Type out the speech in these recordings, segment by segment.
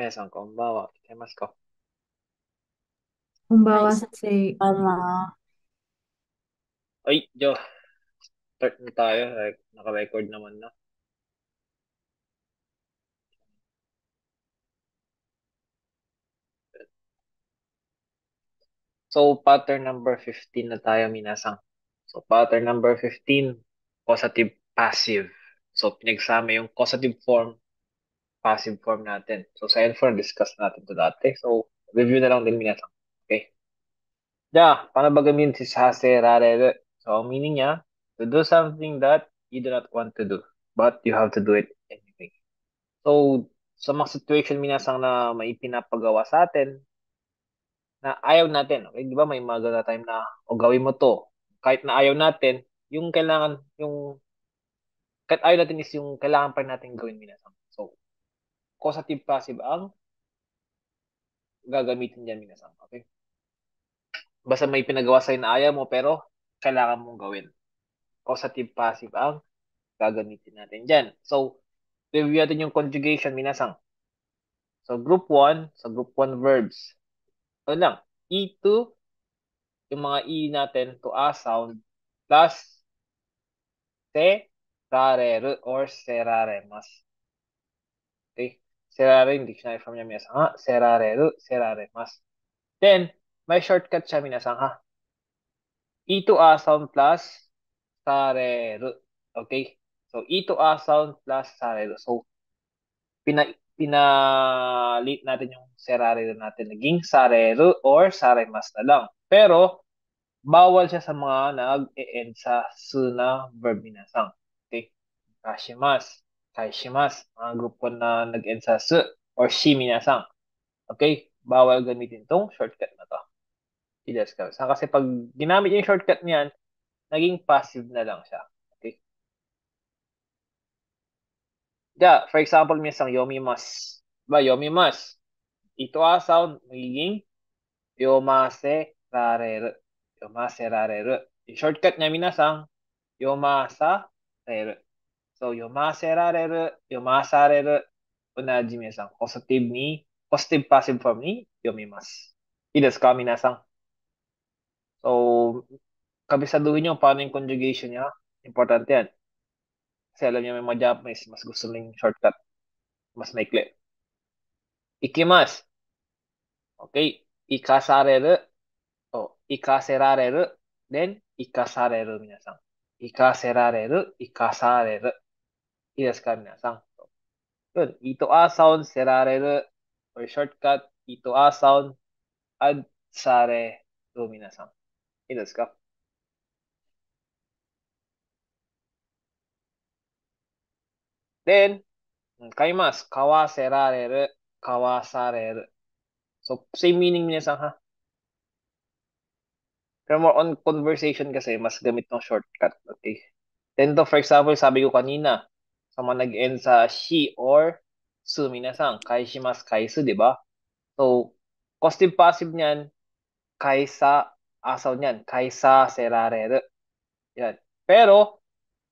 皆さん、こんばんは。聞こえますか？こんばんはい、は、さ先生。あな。はい、じゃあ、start na tayo. Naka-record naman na. So, pattern number 15 na tayo, minasang. So, pattern number 15, causative passive. So, pinagsama yung causative form, passive form natin. So, sa N4, discuss natin to dati. So, review na lang din, minasang. Okay. Yeah, paano ba gamitin si sase rarere? So, ang meaning niya, to do something that you do not want to do, but you have to do it anyway. So, sa mga situation minasang na may pinapagawa sa atin na ayaw natin, okay? Di ba may mga ganun na time na o gawin mo to. Kahit na ayaw natin, yung kailangan, kahit ayaw natin is yung kailangan pa natin gawin minasang. So, causative passive ang gagamitin dyan minasang. Okay? Basta may pinagawa sa'yo na ayaw mo pero kailangan mong gawin. Causative passive ang gagamitin natin dyan. So, review natin yung conjugation minasang. So, group 1 verbs. Ano lang, E2 yung mga E natin to a sound plus se, rareru or seraremas. Okay? Serare, yung dictionary form niya minasang ha. Serareru, seraremas. Then, may shortcut siya minasang ha. E to a sound plus sareru. Okay? So, E to a sound plus sareru. So, pinalit natin yung serareru natin. Naging sareru or saremas na lang. Pero, bawal siya sa mga nag-e-end sa su na verb minasang. Okay? Kashimasu, kaishimasu, mga grupo na nag-end sa su or shi minasang. Okay? Bawal gamitin tong shortcut na to. Idas ka. Kasi pag ginamit yung shortcut niyan, naging passive na lang siya. Okay? Yeah, for example, minasang yomimasu. Ba, yomimasu. Ito sound, magiging yomase rareru. Yomase rareru. Yung shortcut niya minasang yomasa rareru. So, yomaserareru, yomasareru, 同じ皆さん、positive passive form に読みます。いいですか、皆さん。So, kabisaduhin nyo paano yung conjugation niya. Importante yan. Kasi alam niyo may mga Japanese, mas gusto nila yung shortcut. Mas maikli. Ikimasu. Okay. Ikasareru. O, ikaserareru. Then, ikasareru, 皆さん。ikaserareru, ikasareru. いいですか、皆さん。Yun, ito a sound, serareru, or shortcut, ito a sound, add sare, dominasan. いいですか？ Then, kaimasu, kawaserareru, kawasareru. So, same meaning minasan ha. Pero more on conversation kasi, mas gamit ng shortcut. Okay. Then to, for example, sabi ko kanina, sa mga nag-end sa shi or su minasan, kaishimasu, kaisu, di ba? So, causative passive niyan, kaisa, asaw niyan, kaisa serareru. Yan. Pero,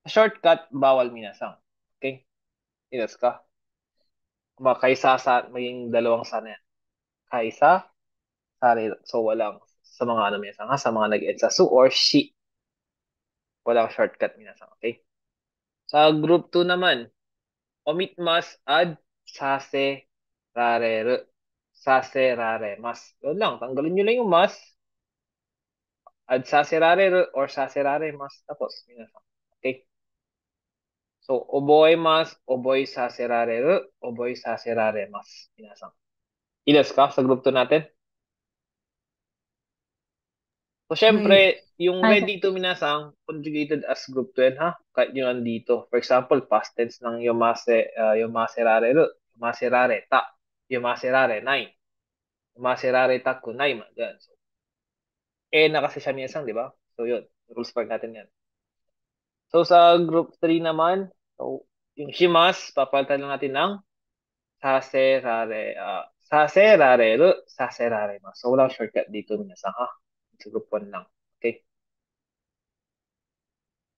shortcut, bawal minasang. Okay? Inas ka? Kuma kaisa sa, maging dalawang sa na yan. Kaisa, sari. So, walang sa mga ano minasang ha, sa mga nag-end sa su or shi. Walang shortcut minasang. Okay? Sa group 2 naman, omit mas add sase rareru. Sase raremas. Yun lang. Tanggalin nyo lang yung mas. Add sase rareru or sase raremas. Tapos, minasang. Okay? So, oboemas, oboe saserareru, oboe saseraremas. Minasan. Ilas ka sa group 2 natin? So, May, syempre, yung Ay, ready to minasang, conjugated as group 2 yan, ha? Kahit yung nandito. For example, past tense ng yomaserareru, yomaserareta, yomaserare, nai, yomaserare taku, nai, gan. So, na kasi siya minasang, di ba? So, yun. Rules part natin yan. So, sa group 3 naman, so, yung shimas, papalitan lang natin ng saserareru, saseraremas. So, walang shortcut dito, minasan, ha? Sa group 1 lang. Okay?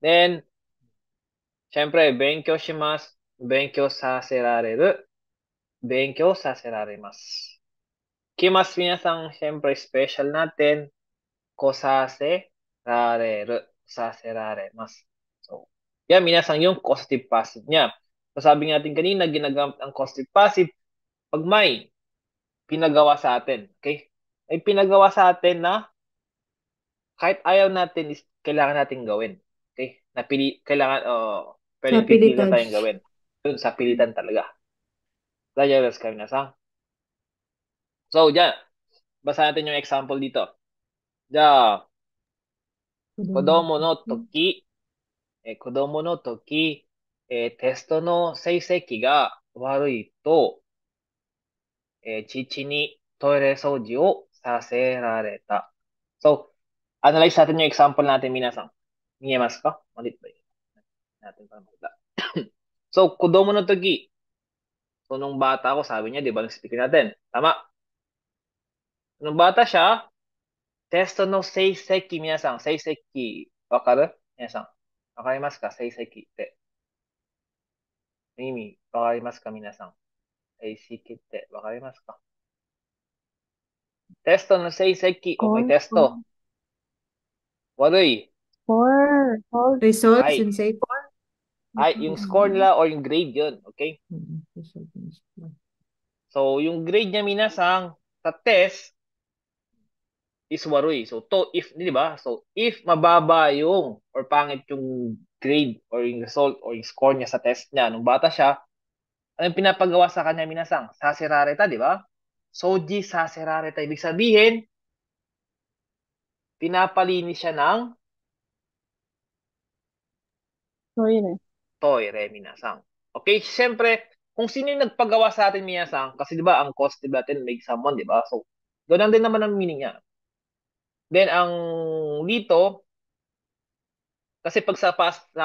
Then, syempre, benkyou shimasu, benkyou saserareru, Benkyo sasiraremasu. Kimas minasang, syempre special natin. Kosase rareru. Sasiraremasu. So, yan minasang yung causative passive niya. So, sabi natin kanina, ginagamit ang causative passive pag may pinagawa sa atin. Okay? May pinagawa sa atin na kahit ayaw natin is kailangan natin gawin. Okay? Kailangan, Sa pwedeng pipilitan pilitan. tayong gawin. Yun, sa pilitan talaga. Kaya yes, kami nasa. So, dyan, basa natin yung example dito. Ja, kodomo no toki, kodomo no toki, testo no seiseki ga warui to, chichi ni toire souji o saserareta. So, analyze natin yung example natin, minasan. Miyemasu ka? Malit ba yun? Natin para makita. So, kodomo no toki. So, nung bata ako, sabi niya, di ba, nag-speak natin. Tama. Nung bata siya, testo no seiseki, minasan. Seiseki, wakaru? Minasan. Wakarimasu ka? Seiseki って。意味、わかりますか皆さん。seiseki ってわかりますか？テストの成績、may Score? testo. 悪い。Result, はい。sensei. Ay, yung score nila or yung grade yun. Okay? Result and score. So, yung grade niya minasang sa test is waroy. So, if, di ba? So, if mababa yung or pangit yung grade or yung result or yung score niya sa test niya nung bata siya, anong pinapagawa sa kanya minasang? Sasirareta, di ba? Soji sasirareta. Ibig sabihin, pinapalinis siya ng toire, minasang. Okay, siyempre, kung sino yung nagpagawa sa atin, minasang, kasi di ba, ang cause natin make someone, di ba? So, ganun din naman ang meaning niya. Then, ang dito, kasi pag sa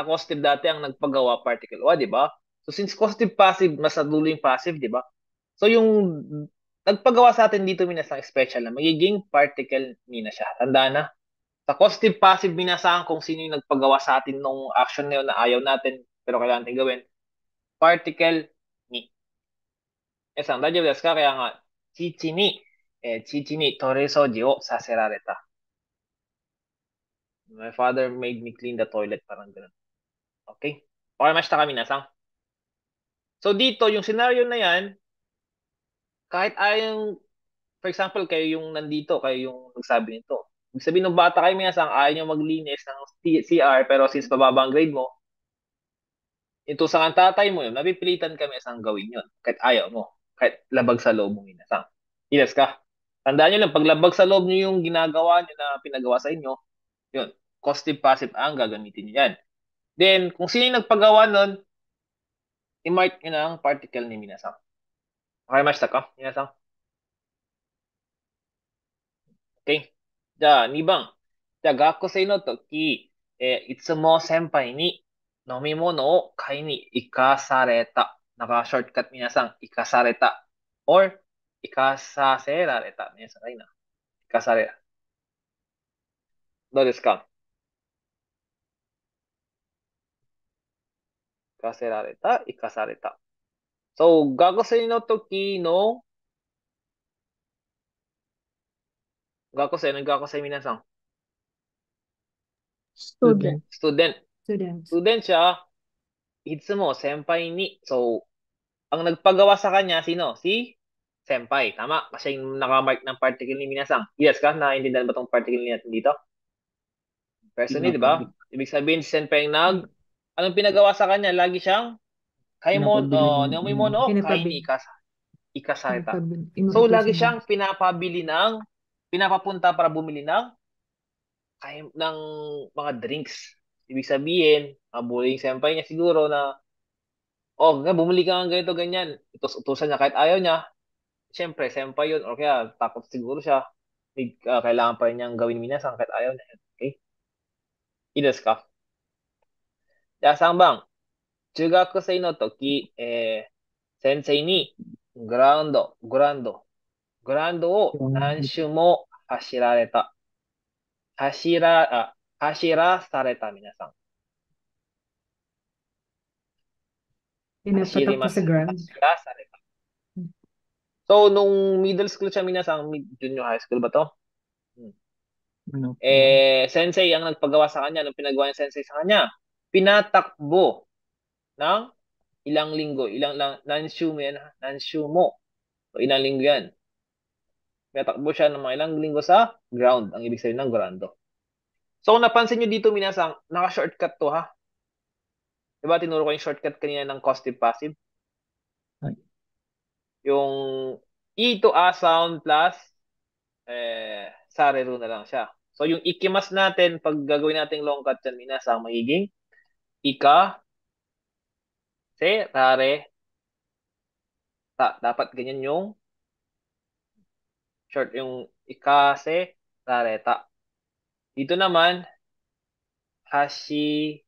causative dati, ang nagpagawa particle wa, di ba? So, since causative passive, mas nadulo yung passive, di ba? So, yung nagpagawa sa atin dito, minasang special na, magiging particle mina siya. Tandaan na. Sa causative passive, minasang kung sino yung nagpagawa sa atin nung action na yun na ayaw natin, pero kailangan natin gawin. Particle ni. さん大丈夫ですかkaya nga, 父にトイレ掃除をさせられた. My father made me clean the toilet. Parang ganun. Okay? Okay, mashita ka minasang. So dito, yung scenario na yan, kahit ayong, for example, kayo yung nandito, kayo yung nagsabi nito. Ibig sabihin ng bata kayo minasang, ayaw nyo maglinis ng CR, pero since bababa ang grade mo, ito sa tatay mo yun, napipilitan kami isang gawin yun. Kahit ayaw mo. Kahit labag sa loob mo minasang. Yes ka? Tandaan nyo lang, pag labag sa loob nyo yung ginagawa nyo na pinagawa sa inyo, yun, causative passive ang gagamitin nyo yan. Then, kung sino yung nagpagawa nun, i-mark nyo na ang particle ni minasang. Okay, mashita ka? Minasang? Okay? じゃあ、2番。じゃあ、学校生の時、いつも先輩に飲み物を買いに行かされた。Naka-shortcut 皆さん、行かされた。or, 行かさせられた。皆さん、いいな。行かされ。どうですか？行かせられた、行かされた。So, 学生の時の、学生皆さん、Student. student. Students. Student siya, いつも先輩に、so, ang nagpagawa sa kanya, sino? Si Senpai. Tama? Kasi yung nakamark ng particle ni Minasang. Yes ka? Naintindihan ba itong particle ni natin dito? Personally, di ba? Ibig sabihin, si Senpai ang anong pinagawa sa kanya? Lagi siyang Nemomono, kaini ikasarita. So, lagi siyang pinapapunta para bumili ng mga drinks. Ibig sabihin, bullying senpai niya siguro na, bumili ka ng ganito, ganyan. Utusan niya kahit ayaw niya. Siyempre, senpai yun. O kaya, takot siguro siya. Kailangan pa rin niyang gawin minasang kahit ayaw niya. Okay? Idas ka. Kaya, sangbang, 中学生の時、先生にグラウンドを何周も走らされた皆さん。走り Pinapatak ま ka sa す。ground. 走らされた。So, nung middle school siya, minasang junior high school ba to? Ano po? Sensei ang nagpagawa sa kanya. Nung pinagawa ng sensei sa kanya, pinatakbo ng ilang linggo. Ilang lang, nanshu mo yan, nanshu mo. So, ilang linggo yan. Pinatakbo siya ng mga ilang linggo sa ground. Ang ibig sabihin ng ground. So, kung napansin nyo dito, minasang, naka-shortcut to ha. Diba, tinuro ko yung shortcut kanina ng causative passive? Ay. Yung E to A sound plus sareru na lang siya. So, yung ikimas natin, pag gagawin natin long cut yan, minasang magiging ika, se, rare, ta. Dapat ganyan yung short, yung ika, se, rare, ta. Dito naman, hashi,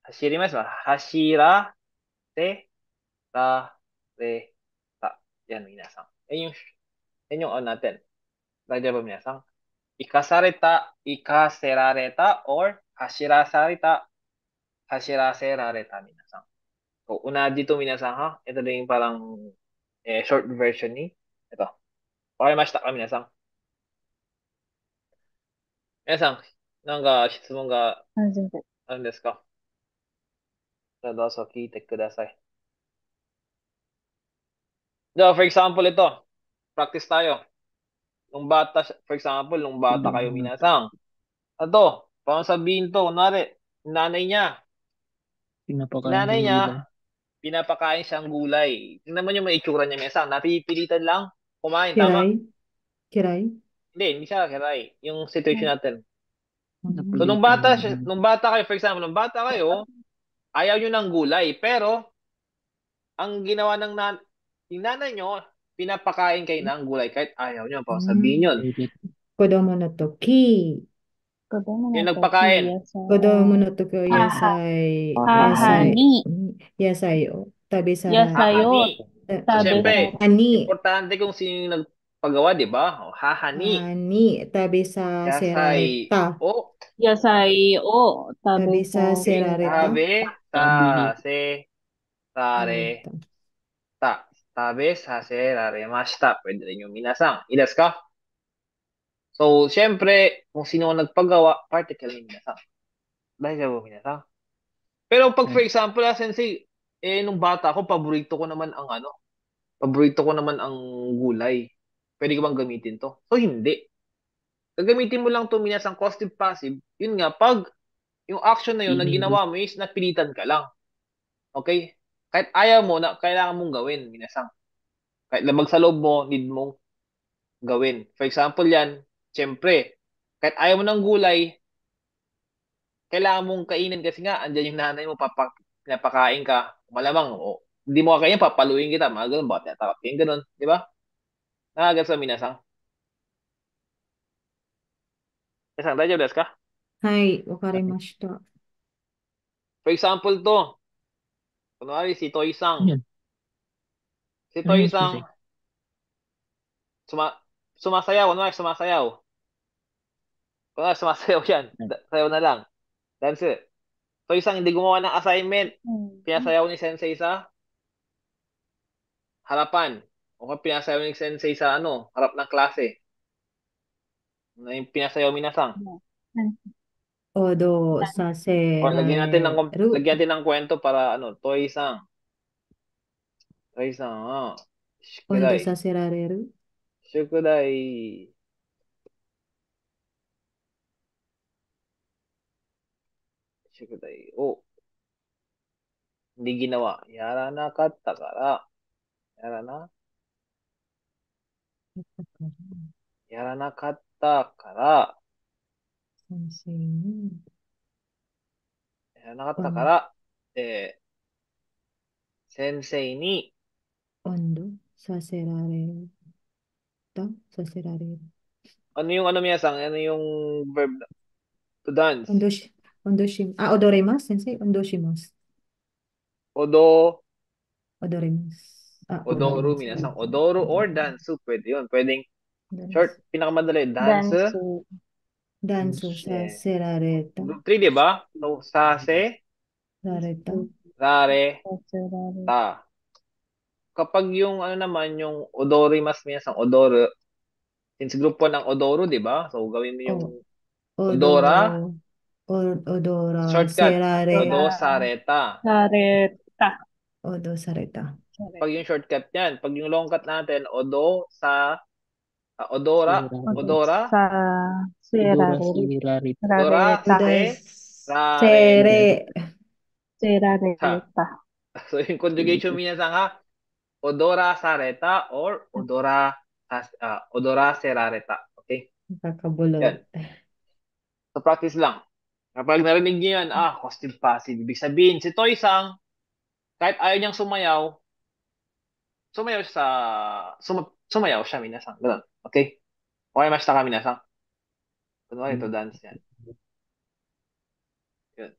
hashirimasu, hashira, se, ra, re, ta. Yan, minasang. Yan yung on natin. Radya ba minasang? Ikasareta, ikaserareta, or hashirasareta, hashiraserareta, minasang. So, una dito minasang ha. Ito din yung parang short version ni ito. Okay, mashita ka minasang. Minasang, なんか質問があるんですか？じゃあどうぞ聞いてください。じゃあ, for example, ito. Practice tayo. For example, nung bata kayo minasang. Ito, paano sabihin to? Kunwari, nanay niya. Pinapakain Nanay siyang niya, gulay. pinapakain siyang gulay. Tingnan mo yung may itsura niya minsan. Napipilitan lang kumain, tama? Kiray? Hindi siya kiray. Yung situation natin. So, Napilitan. nung bata kayo, for example, nung bata kayo, ayaw nyo ng gulay. Pero, ang ginawa ng yung nanay nyo, pinapakain kayo ng gulay kahit ayaw nyo. Paano sabihin yun? Kodomo no toki. Yung nagpakain. Kodomo no toki o yasai. Yasai o tabi sa Hahani. So, syempre, Ani. importante kung sino yung nagpagawa, di ba? O, hahani. Ani. Tabi sa Yasai. serareta. O, Yasai o Tabi tabi sa sa serareta. tabe sa se rare ta. Tabe sa se rare mashita. Pwede rin yung minasang. Idas ka? So, syempre, kung sino ang nagpagawa, particle ni minasang. Dahil siya minasang. Pero pag, for example, sensei, nung bata ako, paborito ko naman ang gulay. Pwede ko bang gamitin to? So, hindi. Gagamitin mo lang to minasang causative passive. Yun nga, pag yung action na yun na ginawa mo is napilitan ka lang. Okay? Kahit ayaw mo, na kailangan mong gawin, minasang. Kahit labag sa loob mo, need mong gawin. For example yan, syempre, kahit ayaw mo ng gulay, kailangan mong kainin kasi nga, andyan yung nanay mo, pinapakain ka, malamang, hindi mo kakainin, papaluin kita, mga ganun, bakit natakot kayo, ganun, di ba? Nakagat sa minasang. Minasang, daijoubu desu ka? Hai, wakarimashita. For example to, kunwari si Toy-sang. Yan. Si Ano yun, Toy-sang, sumasayaw, kunwari sumasayaw. Kunwari sumasayaw yan, sayaw na lang. Dance. Toy-sang hindi gumawa ng assignment. Pinasayaw ni sensei sa harapan. O kung pinasayaw ni sensei sa harap ng klase. Ano yung pinasayaw minasang? Odo sa O lagyan natin sereru. ng kwento para Toy-sang. Toy-sang, Ondo shukudai. sa serareru. Shukudai. Shukudai. Hindi ginawa. Yara na katta kara. Yara na katta kara. Sensei. Yara na katta kara. Sensei ni. Ondo sa serareru. Sa serareru. Ano yung minasang? Ano yung verb to dance? Odoremasu, sensei. Ondoshimasu. Odoremasu. Odoru, minasang. Odoru or dansu. Pwede yun. Pwedeng short, pinakamadali. Dansu. Dansu sa serareta. Group 3, di ba? So, sase, Rareta. rare, ta. kapag yung ano naman, yung odorimasu minasang odoro, since grupo ng odoro, di ba? So, gawin mo yung O, odo, odora, odora, shortcut, serare, odo Sarareta. sareta. odo sareta. Pag yung shortcut yan, pag yung long cut natin, odo sa, odora, Sirarita. odora, Sa Odora Serareta. Sirarita. odora, Oda rareta. sere, Serareta. So, yung conjugation minasang ha, odora sareta or odora serareta. Okay? kakabulot. Yan. So, practice lang. Kapag narinig niyo yan, causative passive. Ibig sabihin, si Toy-sang, kahit ayaw niyang sumayaw, sumayaw siya, minasang. Ganun. Okay? Okay, mashita ka, minasang. Kunwari, ito dance yan. Yun.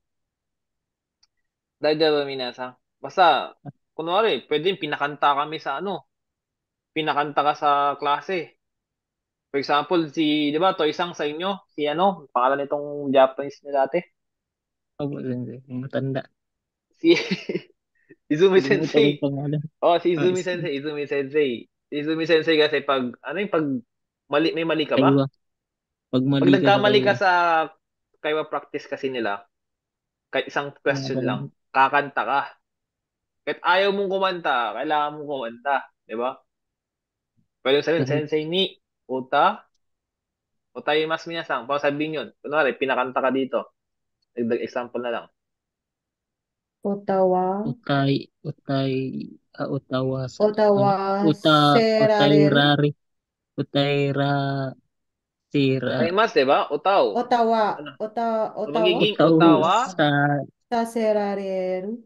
Dahil ba, minasang? Basta, kunwari, pwede pinakanta kami sa pinakanta ka sa klase. For example, di ba, Toy-sang sa inyo, si pangalan nitong Japanese na dati? Opo, sensei. Matanda. Si Izumi Kalimutan ko Sensei. yung pangalan. Si Izumi Sensei, Izumi Sensei. Si Izumi Sensei kasi pag may mali ka ba? Kaiwa. Pag Pag mali ka sa nagkamali ka kaiwa. sa kaiwa practice kasi nila, kahit isang question lang, Kailangan. kakanta ka. Kahit ayaw mong kumanta, kailangan mong kumanta. Di ba? Pwede sabihin, Kahit Sensei ni Utaimasu minasang. Pag sabihin yun, kunwari, pinakanta ka dito. Dagdag example na lang. Otawa, Otawa Otawa, serareru, Utairari. Utaira Sira. Utaimasu, di ba? Utaw. Otawa, Ano? So, Otawa, magiging Utaw Utawa. sa sa serareru,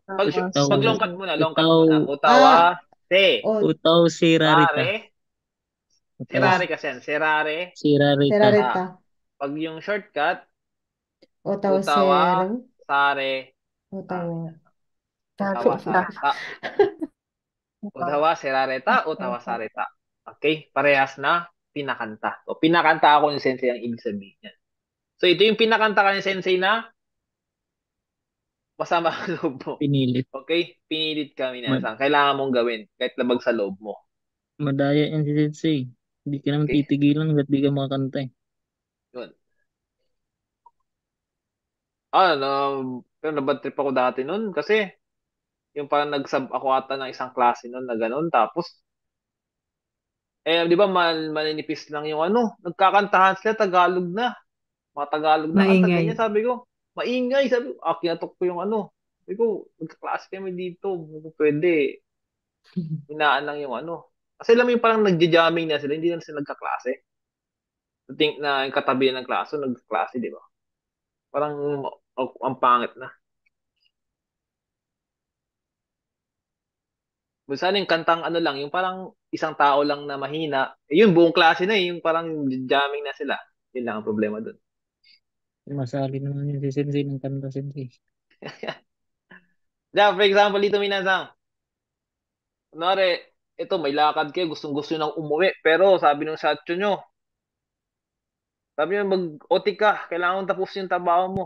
Utaw. Pag long cut muna, long cut Utaw. muna. Utawa, se. Utaw Sirarita. Rare. Utaw Serare kasi yan. Serare. Sirarita. serareta, Pag yung shortcut, Otawa, utawa, seru, sare, Otawa, utawa, sareta. Utawa, serareta, utawa, sareta. Okay? Parehas na pinakanta. So, pinakanta ako ni Sensei ang ibig sabihin niya. So, ito yung pinakanta ka ni Sensei na masama ang loob mo. Pinilit. Okay? Pinilit ka, minasang. Kailangan mong gawin kahit labag sa loob mo. Madaya yan si Sensei. Hindi ka naman Okay? titigilan hanggat di ka makakanta eh. Yun. Pero nabad trip ako dati nun kasi yung parang nag-sub ako ata ng isang klase nun na ganun. Tapos, di ba, maninipis lang yung nagkakantahan sila, Tagalog na. Mga Tagalog na kanta, maingay. ganyan. Sabi ko, maingay. Sabi ko, kinatok ko yung Sabi ko, nagkaklase kami dito. Pwede. Hinaan lang yung Kasi alam mo yung parang nagja-jamming na sila, hindi na sila nagkaklase. I think na yung katabi ng klase, nagkaklase, di ba? Parang ang pangit na. Minsan yung kantang lang, yung parang isang tao lang na mahina. Yung buong klase na yung parang jamming na sila. Yun lang ang problema dun. Masali naman yun si Sensei ng kanta Sensei. For example, dito minasang. Kunwari, ito may lakad kayo, gustong-gusto nang umuwi. Pero sabi ng satcho nyo, sabi nyo mag-OT ka, kailangan mong tapos yung trabaho mo.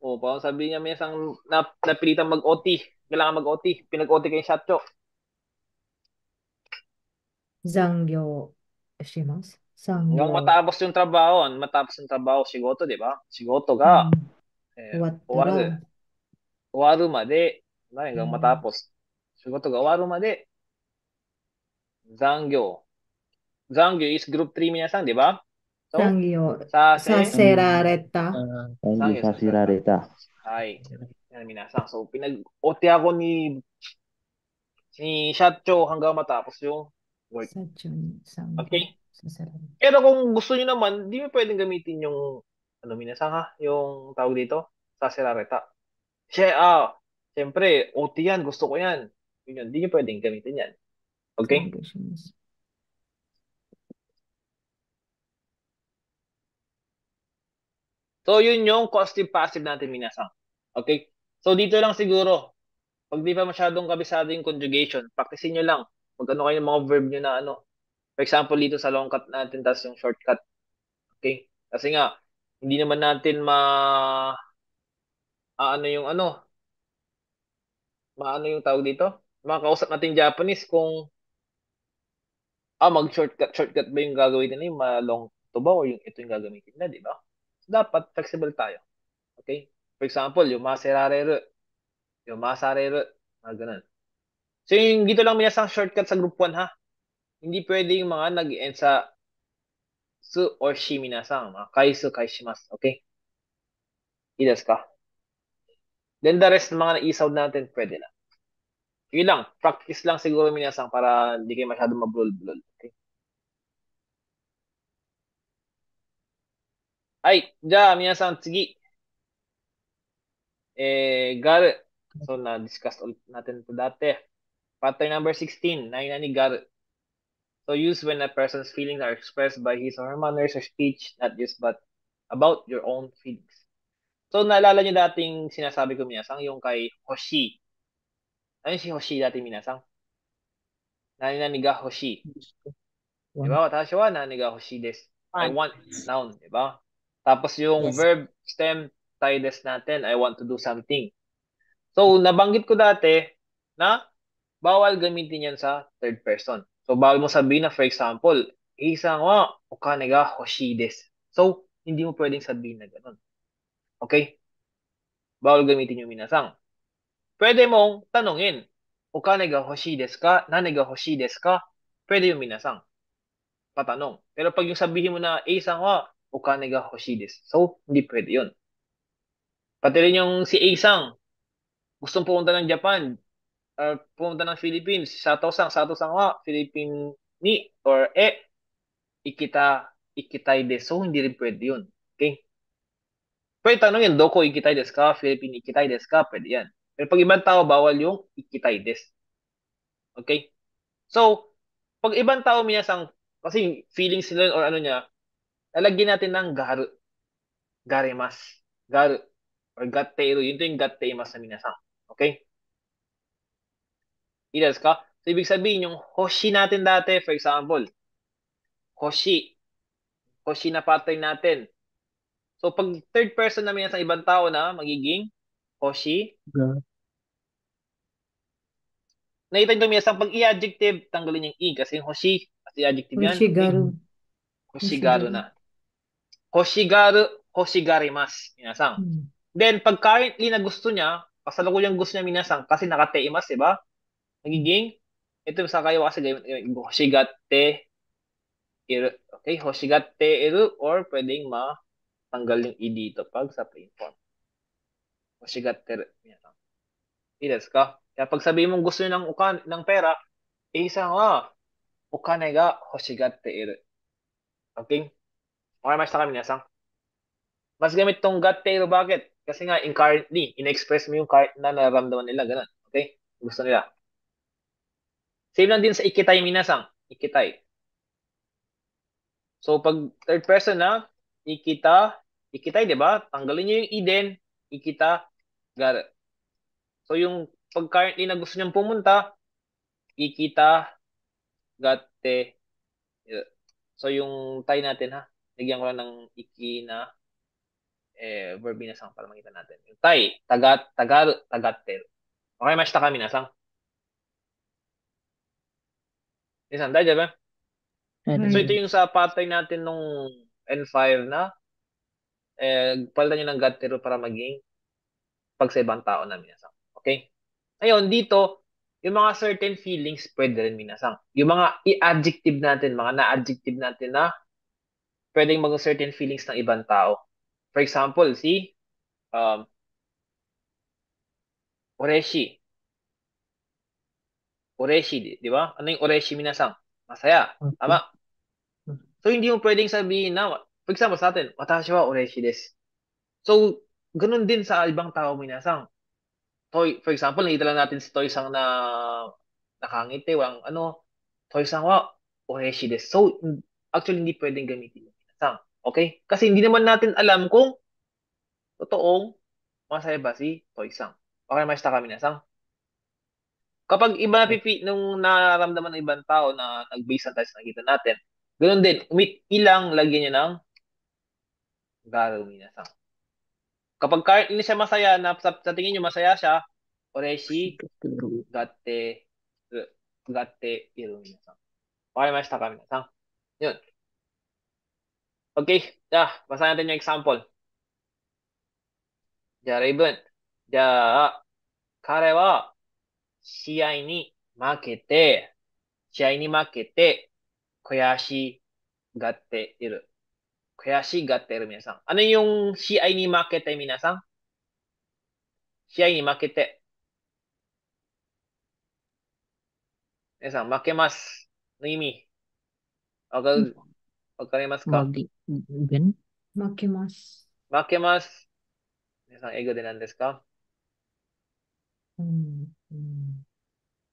Parang sabi niya minasang napilitan mag-OT. Kailangan mag-OT. Pinag-OT kayo yung satcho. Zangyo, shimasu, Hanggang zangyo, matapos yung trabaho, shigoto, di ba? Shigoto ga, wattara, owaru made. Hanggang matapos. Shigoto ga owaru made. Zangyo. Zangyo is group 3 minasang, di ba? So, zangyo, saserareta. saserareta, Saserareta. Ay, yan minasang. So, pinag-OT ako ni Shatcho hanggang matapos yung work. sachon, zangyo, Okay? saserareta. Pero kung gusto niyo naman, di mo pwedeng gamitin yung minasang yung tawag dito, saserareta. Siyempre, OT yan, gusto ko yan. Yun, di niyo pwedeng gamitin yan. Okay? Zangyo, shimasu. So, yun yung causative passive natin, minasang. Okay? So, dito lang siguro, pag di pa masyadong kabisado yung conjugation, practicein nyo lang. Pag kayo ng mga verb nyo na For example, dito sa long cut natin, tas yung shortcut. Okay? Kasi nga, hindi naman natin yung Maano yung tawag dito? Makakausap natin Japanese kung shortcut ba yung gagawin nila, yung malong to ba o yung ito yung gagamitin nila, di ba? So, dapat flexible tayo. Okay? For example, yung maserareru, yung masareru, mga ganun. So, yung dito lang minasang shortcut sa group 1, ha? Hindi pwede yung mga nag-end sa su or shi minasang, mga kaisu, kaishimasu. Okay? Idas ka. Then the rest ng mga naisaw natin, pwede na. Yun lang. Practice lang siguro minasang para hindi kayo masyadong mablol-blol. Okay? Ay, minasang, tsugi. Garu. So, na-discuss ulit natin ito dati. Pattern number 16, naina ni garu. So, use when a person's feelings are expressed by his or her manners or speech, not just but about your own feelings. So, naalala niyo dating sinasabi ko minasang, yung kay Hoshi. Ano si Hoshi dati minasang? Naina ni ga Hoshi. Diba? Watashi wa nani ga Hoshi desu. I want, noun. Diba? Tapos yung Yes. verb stem tie des natin, I want to do something. So, nabanggit ko dati na bawal gamitin yan sa third person. So, bawal mo sabihin na, for example, isang wa okane ga hoshii desu. So, hindi mo pwedeng sabihin na ganun. Okay? Bawal gamitin yung minasang. Pwede mong tanungin, okane ga hoshii desu ka? Nani ga hoshii desu ka? Pwede yung minasang. Patanong. Pero pag yung sabihin mo na, isang wa okane ga hoshii desu. So, hindi pwede yun. Pati rin yung si Isang, gustong pumunta ng Japan, pumunta ng Philippines, Sato-san wa, Philippine ni, or ikitai desu. So, hindi rin pwede yun. Okay? Pwede tanongin, doko ikitai desu ka? Philippine ikitai desu ka? Pwede yan. Pero pag ibang tao, bawal yung ikitai desu. Okay? So, pag ibang tao minasang, kasi feelings nila or ano niya, lalagyan natin ng garu. Garemas. Garu. Or gatteiru. Yun to yung gatteimasu na minasang. Okay? Idas ka? So, ibig sabihin, yung hoshi natin dati, for example, hoshi na pattern natin. So, pag third person namin sa ibang tao na, magiging hoshi. Nakita nyo minsan, pag i-adjective, tanggalin yung i kasi yung hoshi, kasi adjective yan. Hoshigaru. Hoshigaru na. Hoshigaru, hoshigarimasu. Minasang. Then, pag currently na gusto niya, kasalukuyang gusto niya minasang, kasi nakateimas, diba? Magiging, ito sa kayo kasi hoshigatte iru. Okay, hoshigatte iru, or pwedeng tanggal yung i dito pag sa plain form. Hoshigatte iru. Minasang. Ides ka? Kaya pag sabihin mong gusto niyo ng pera, isang ukane ga hoshigatte iru. Okay? Okay, mas kami minasang. Mas gamit tong gatteiru, bakit? Kasi nga, currently, in-express mo yung na nararamdaman nila, ganun. Okay? Gusto nila. Same lang din sa ikitai minasang. Ikitai. So, pag third person na, ikitai, di ba? Tanggalin nyo yung i din, ikita, gara. So, yung pag currently na gusto niyang pumunta, ikita, gatte. So, yung tie natin, ha? Lagyan ko lang ng iki na verb minasang para makita natin. Yung tie, tagatte. Okay, mashita ka minasang. Minsan, dahil diba? So, ito yung sa pattern natin nung N5 na palitan nyo ng gattero para maging pag sa ibang tao na minasang. Okay? Ngayon, dito, yung mga certain feelings, pwede rin minasang. Yung mga i-adjective natin, mga na-adjective natin na pwedeng mag certain feelings ng ibang tao. For example, si oreshi. Oreshi, di ba? Ano yung oreshi minasang? Masaya. Tama. So, hindi mo pwedeng sabihin na, for example sa atin, watashi wa oreshi desu. So, ganun din sa ibang tao minasang. Toy, for example, nakita lang natin si Toy-sang na nakangiti, walang Toy-sang wa oreshi desu. So, actually, hindi pwedeng gamitin yung minasang. Okay? Kasi hindi naman natin alam kung totoong masaya ba si Toy-sang. Okay, mashita ka minasang. Kapag iba nung nararamdaman ng ibang tao na nag-base tayo sa nakita natin, ganun din, ilang lagyan niya ng garu minasang. Kapag currently siya masaya, na sa tingin niyo masaya siya, 嬉し Siguro. がってる、がっている皆さん。わかりましたか、皆さん。Yun. Okay. じゃあ、basahin natin yung example. じゃあ、レイブン。じゃあ、彼は試合に負けて、悔しがっている。悔しがっている皆さん。Ano yung 試合に負けて皆さん試合に負けて。皆さん、負けます。の意味。わかる、わかりますか Magi. Gan? 負けます。負けます。皆さん、英語で何ですか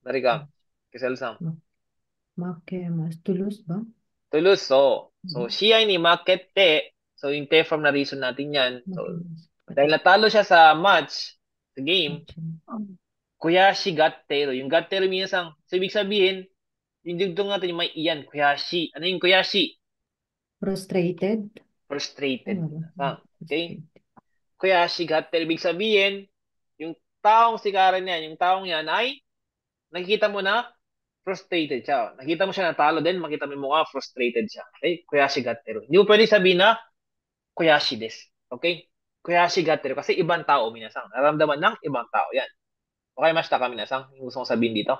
誰が Kiselさん。負けます。tulus ba? To lose, so,試合に負けて、so, yung from na reason natin yan. So, dahil natalo siya sa match, sa game, kuyashi gattero. Yung gattero minsan, so ibig sabihin, yung dugtong natin yung may iyan, kuyashi. Ano yung kuyashi? Frustrated? Frustrated. Okay? Kuyashi gattero. Ibig sabihin, yung taong sigaran niya, yung taong yan ay, nakikita mo na, frustrated siya. Nakita mo siya natalo din, makita mo yung mukha, frustrated siya. Okay? Kuyashi gattero. Hindi mo pwede sabihin na, kuyashi desu. Okay? Kuyashi gattero. Kasi ibang tao, minasang. Naramdaman ng ibang tao. Yan. Okay, mashita ka, minasang. Yung gusto kong sabihin dito.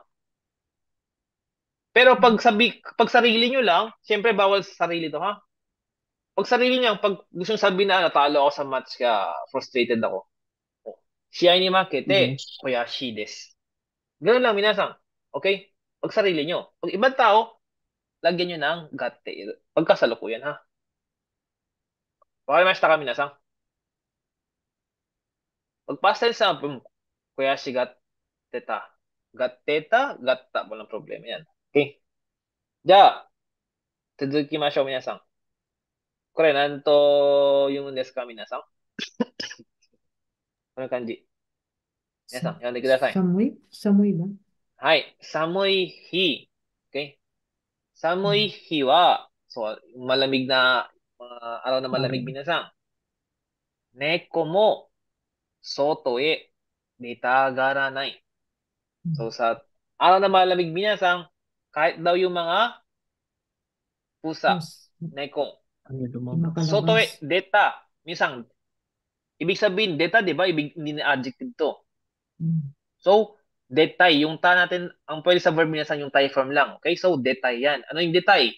Pero pag sarili nyo lang, siyempre bawal sa sarili to, ha? Pag sarili nyo, pag gusto nyo sabihin na natalo ako sa match kaya frustrated ako. Siya ni makete, kuyashi desu. Ganun lang, minasang. Okay? Pag sarili nyo. Pag ibang tao, lagyan nyo ng gatte. Pagkasalukuyan, ha? Okay, mashita ka, minasang. Pag past tense na, kuyashi gatteta. Gatteta, gatta. Walang problema yan. Okay? じゃあ、続きましょう、皆さん。これ、なんと読むんですか、皆さん。こんな感じ。皆さん、読んでください。Samoy? Samoy ba? はい。寒い日。Okay? 寒い日は、そう、malamig na, araw na malamig, 皆さん。猫も、外へ出たがらない。So, sa araw na malamig, 皆さん、kahit daw yung mga pusa, neko, soto e deta, minsan, ibig sabihin, deta, di ba? Hindi na adjective to. So, detay, yung ta natin, ang pwede sa verb minsan yung tie form lang. Okay? So, detay yan. Ano yung detay?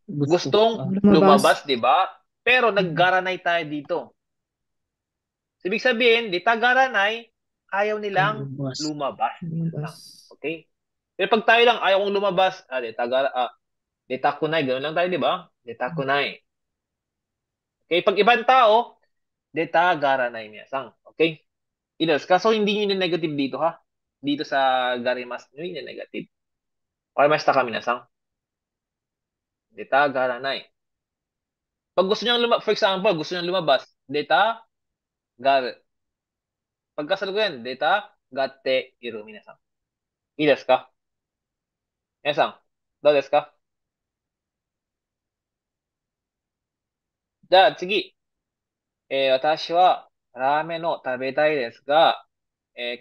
Gustong lumabas, di ba? Pero naggaranay tayo dito. Ibig sabihin, deta garanay, ayaw nilang lumabas. Okay? Pero pag tayo lang, ayaw kong lumabas, deta kunay, ganoon lang tayo, di ba? Deta kunay. Okay? Pag ibang tao, deta garanay minsan. Okay? Ilos. Kaso hindi nyo negative dito, ha? Dito sa garimas nyo, yun yung negative. Okay, masta kami minasang. Deta garanay. Pag gusto nyo lumabas, for example, gusto nyo lumabas, deta gar. Pagkasalukuyan, deta gatte iru minasang. Ilos ka? Minasang, do desu ka? じゃあ次。私はラーメンを食べたいですが、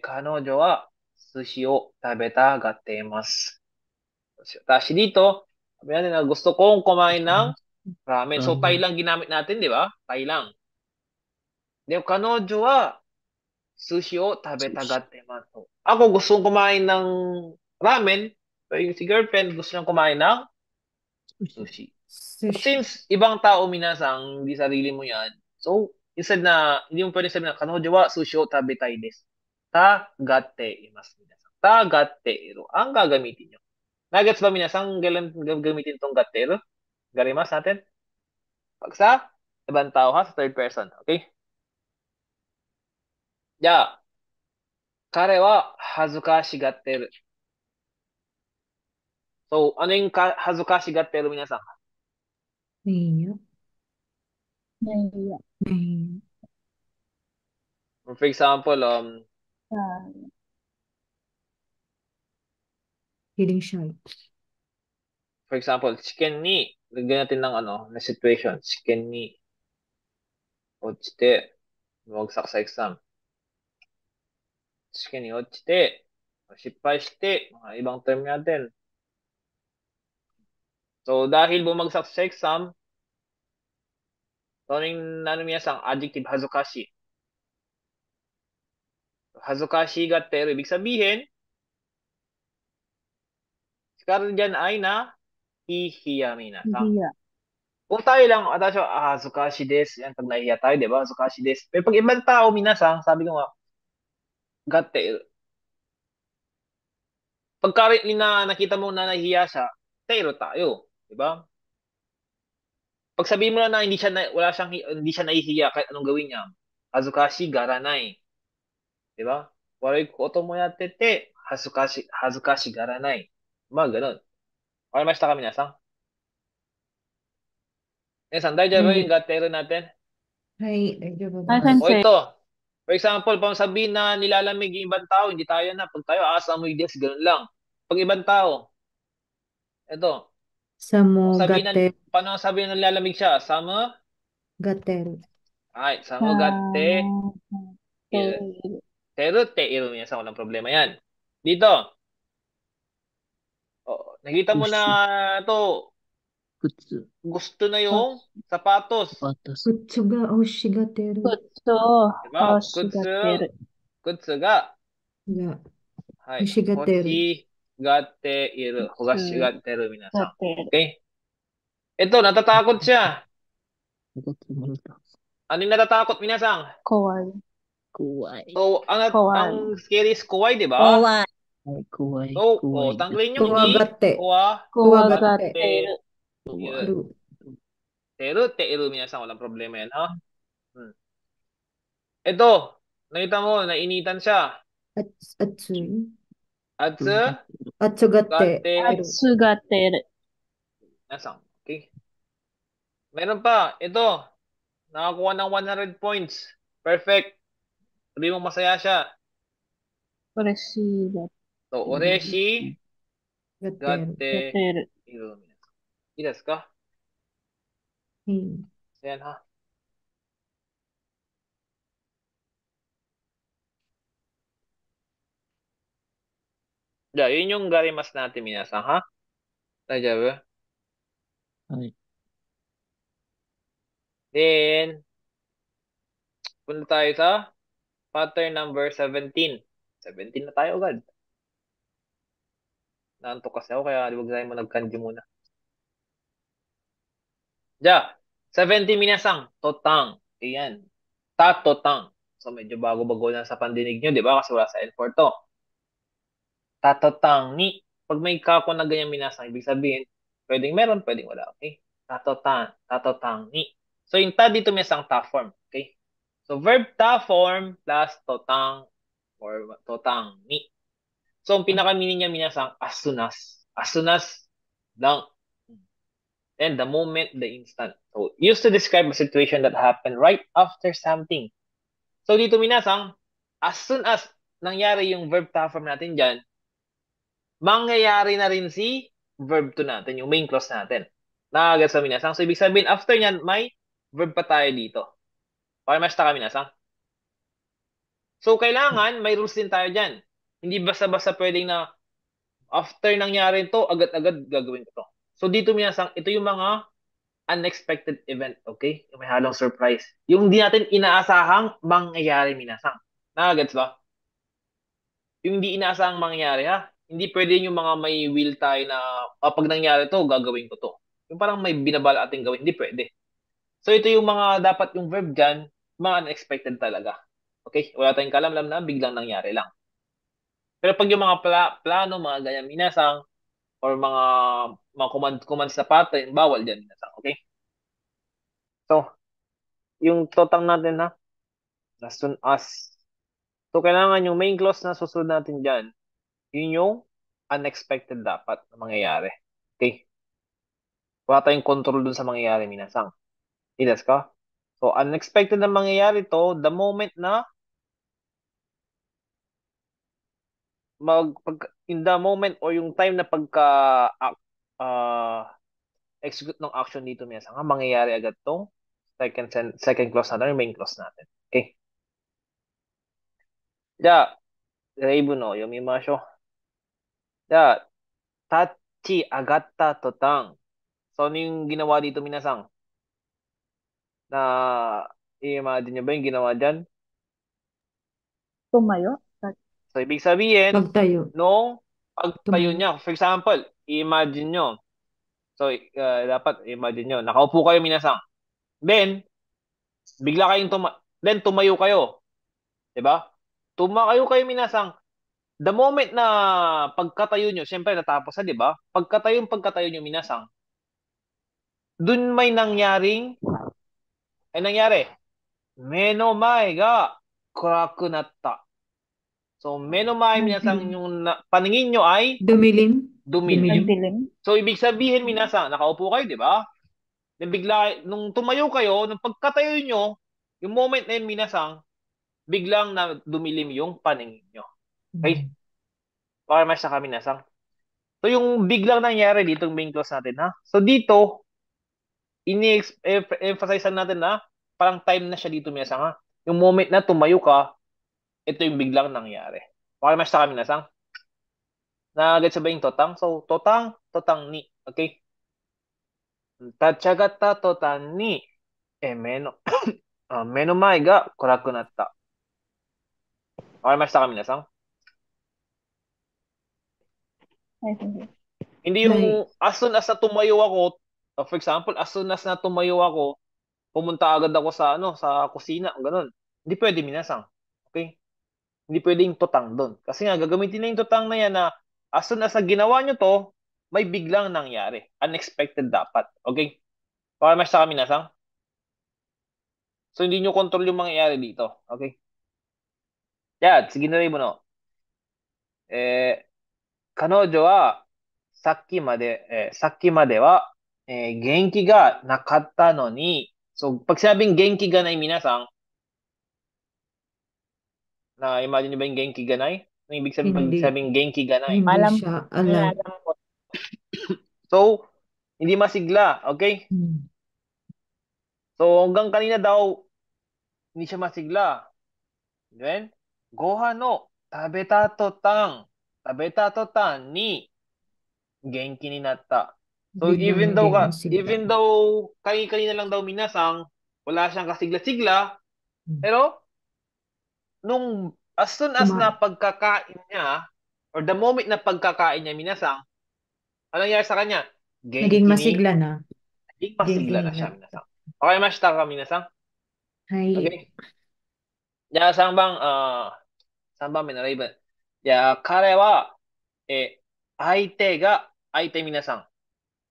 彼女は寿司を食べたがっています。Tashi dito, sabi natin na gusto kong kumain ng ramen. So, Thai lang ginamit natin, di ba? Thai lang. De, kanojo wa sushi o tabetagatte masu. Ako gusto kong kumain ng ramen, pero yung si girlfriend gusto niyang kumain ng sushi. Since ibang tao minasang, hindi sarili mo yan, so, instead na, hindi mo pwede sabihin na, kanojo wa sushi o tabetai desu. Tagatte imasu. Tagatte iro. Ang gagamitin nyo. Nagets ba minasang gagamitin tong gatte iro? Garimas natin? Pag sa ibang tao, ha? Sa third person. Okay? じゃあ、彼は恥ずかしがってる。So, ano yung恥ずかしがってる皆さん? Nahiya. Nahiya. Nahiya. For example, Feeling shy. for example, chicken ni, lagyan natin ng na situation. Chicken ni, 落ちて、bumagsak sa exam. tsuki ni ochite, shippai shite, mga ibang term natin. So, dahil bumagsak sa exam, toning minasan, adjective hazukashi. Hazukashi gatteru, ibig sabihin, si dyan ay na hihiya minasan. Hiya. Kung tayo lang, atasyo, hazukashi desu, yan, pag nahiya tayo, di ba? Hazukashi desu. Pero pag ibang tao minasan, sabi ko nga, gatteru. Pag currently na nakita mo na nahihiya siya, teiro tayo, di ba? Pag sabihin mo na hindi siya hindi siya nahihiya kahit anong gawin niya, hazukashi garanai. Di ba? Waray koto mo yatete, hazukashi garanai. Mga ganun. Okay, mas kami nasang. Nesan, daijoubu yung gatero natin. はい、大丈夫 Ay, です。 O ito, for example, pag sabihin na nilalamig yung ibang tao, hindi tayo na. Pag tayo, asamoy des, ganun lang. Pag ibang tao, ito, 寒が sabihin na, て、 paano sabihin na nilalamig siya? Sama? がてる。 Ay, sama gatte. Teru. Teru, teiru. Minsan, walang problema yan. Dito. Oh, nakita mo na to, 靴、 gusto na yung sapatos. 私、靴が欲しがってる。 Kutsu. Diba? Hoshigateru. Kutsu ga. が、 Hay. 欲しがってる。 Hoshigateiru. Hogashigateru, minasan. Gateru. Okay? Ito, natatakot siya. こつまるた。 Ano yung natatakot, minasan? Kowai. 怖い。 So, Kawaii. ang scary is kawaii, di ba? 怖い。はい、怖い。 So, 怖い。 tanggalin yung 怖 i. がって、 Kuwagateru. 怖い。 る。 Teiru, minasan. Walang problema yan, ha? Ito, nakita mo, nainitan siya. 暑い。 Atsu, 暑がって、 gatte, Atsugateru. nasang. Okay. Meron pa, ito, nakakuha ng 100 points. Perfect. Sabi mo masaya siya. Ureshi So, oreshi, がってる。 gatte, gateru. iru. I desu ka? うん。 Ayan, ha? Yeah, yun yung garimas natin, minasan, ha? Daijoubu? はい。 Then, punta tayo sa pattern number 17. 17 na tayo agad. Naantok kasi ako, kaya huwag tayo mo nag-kanji muna. Ja, 17 minasang, totang. Ayan. Tatotang. So, medyo bago-bago lang sa pandinig nyo, di ba? Kasi wala sa L4 to. Tatotang ni. Pag may kako na ganyan minasang, ibig sabihin, pwedeng meron, pwedeng wala. Okay? Tatotang ni. So, yung ta dito minasang ta form. Okay? So, verb ta form plus totang or totang ni. So, ang pinaka-meaning niya minasang as soon as. As soon as lang. And the moment, the instant. So, used to describe a situation that happened right after something. So, dito minasang, as soon as nangyari yung verb ta form natin dyan, mangyayari na rin si verb to natin, yung main clause natin. Nakagad sa minasang. So, ibig sabihin, after nyan, may verb pa tayo dito. Okay, mas taka minasang. So, kailangan, may rules din tayo dyan. Hindi basta-basta pwedeng na after nangyari to, agad-agad gagawin ko to. So, dito minasang, ito yung mga unexpected event, okay? Yung may halong surprise. Yung di natin inaasahang mangyayari minasang. Nakagets ba? Yung hindi inaasahang mangyayari, ha? Hindi pwede yung mga may will tayo na pag nangyari to, gagawin ko to. Yung parang may binabala ating gawin, hindi pwede. So, ito yung mga dapat yung verb dyan, mga unexpected talaga. Okay? Wala tayong kalamlam na biglang nangyari lang. Pero pag yung mga plano, mga ganyan minasang, or mga command sa pattern, bawal dyan minasang. Okay? So, yung totang natin na, as soon as. So, kailangan yung main clause na susunod natin dyan, yun yung unexpected dapat na mangyayari. Okay? Wala tayong control dun sa mangyayari minasang. Ilas ka? So, unexpected na mangyayari to, the moment na in the moment or yung time na execute ng action dito minsan, mangyayari agad tong second clause natin or main clause natin. Okay? Yeah. Reibu no yomimashou. Ja, tachi agatta totang. So, ano yung ginawa dito, minasang? Na, i-imagine nyo ba yung ginawa dyan? Tumayo. So, ibig sabihin, Pagtayo. nung pagtayo Tumayo. niya, for example, i-imagine nyo. So, dapat i-imagine nyo, nakaupo kayo, minasang. Then, bigla kayong tumayo kayo. Diba? Tumayo kayo, minasang. The moment na pagkatayo nyo, siyempre natapos na, diba? Pagkatayo nyo, minasang. Dun may nangyaring, ay nangyari, menomae ga kuraku natta. So, menomae, minasang, yung paningin nyo ay Dumilim. dumilim. Nagdilim. So, ibig sabihin, minasang, nakaupo kayo, di ba? Then bigla, nung tumayo kayo, nung pagkatayo nyo, yung moment na yun, minasang, biglang na dumilim yung paningin nyo. Okay? Para mas sa kami, minasang. So, yung biglang nangyari dito, yung main clause natin, ha? So, dito, ini-emphasize natin na parang time na siya dito, minasang, ha? Yung moment na tumayo ka, ito yung biglang nangyari. Para mas sa kami, minasang. Na-get sa ba yung totang? So, totang ni. Okay? Tachagatta totan ni, menomae ga kuraku natta. Okay, masta kami nasang? Hindi yung as soon as na tumayo ako, for example, as soon as na tumayo ako, pumunta agad ako sa sa kusina, ganun. Hindi pwede, minasang. Okay? Hindi pwedeng totang doon. Kasi nga gagamitin na yung totang na yan na as soon as na ginawa nyo to, may biglang nangyari. Unexpected dapat. Okay? Okay, masta kami nasang? So, hindi nyo control yung mangyayari dito. Okay? Yan, sige na rin mo, no? 彼女は、さっきまでは、元気がなかったのに、so, pag sinabing genki ganay, minasang, na-imagine nyo ba yung genki ganay? Ano ibig sabihin pag Hindi. sabing genki ganay? Hindi siya alam. Malambot. So, hindi masigla, okay? So, hanggang kanina daw, hindi siya masigla. Then, gohan no, tabeta totang ni, genki ni natta. So, Biglang even naging though kanina lang daw minasang, wala siyang kasigla-sigla, pero, nung as soon as na pagkakain niya, or the moment na pagkakain niya minasang, ano nangyari sa kanya? Naging masigla na. Naging masigla na siya, minasang. Okay, mashita ka, minasang? Hay. Okay. Ya, sangbang, minaray ba? Ya, kare wa, aite minasang.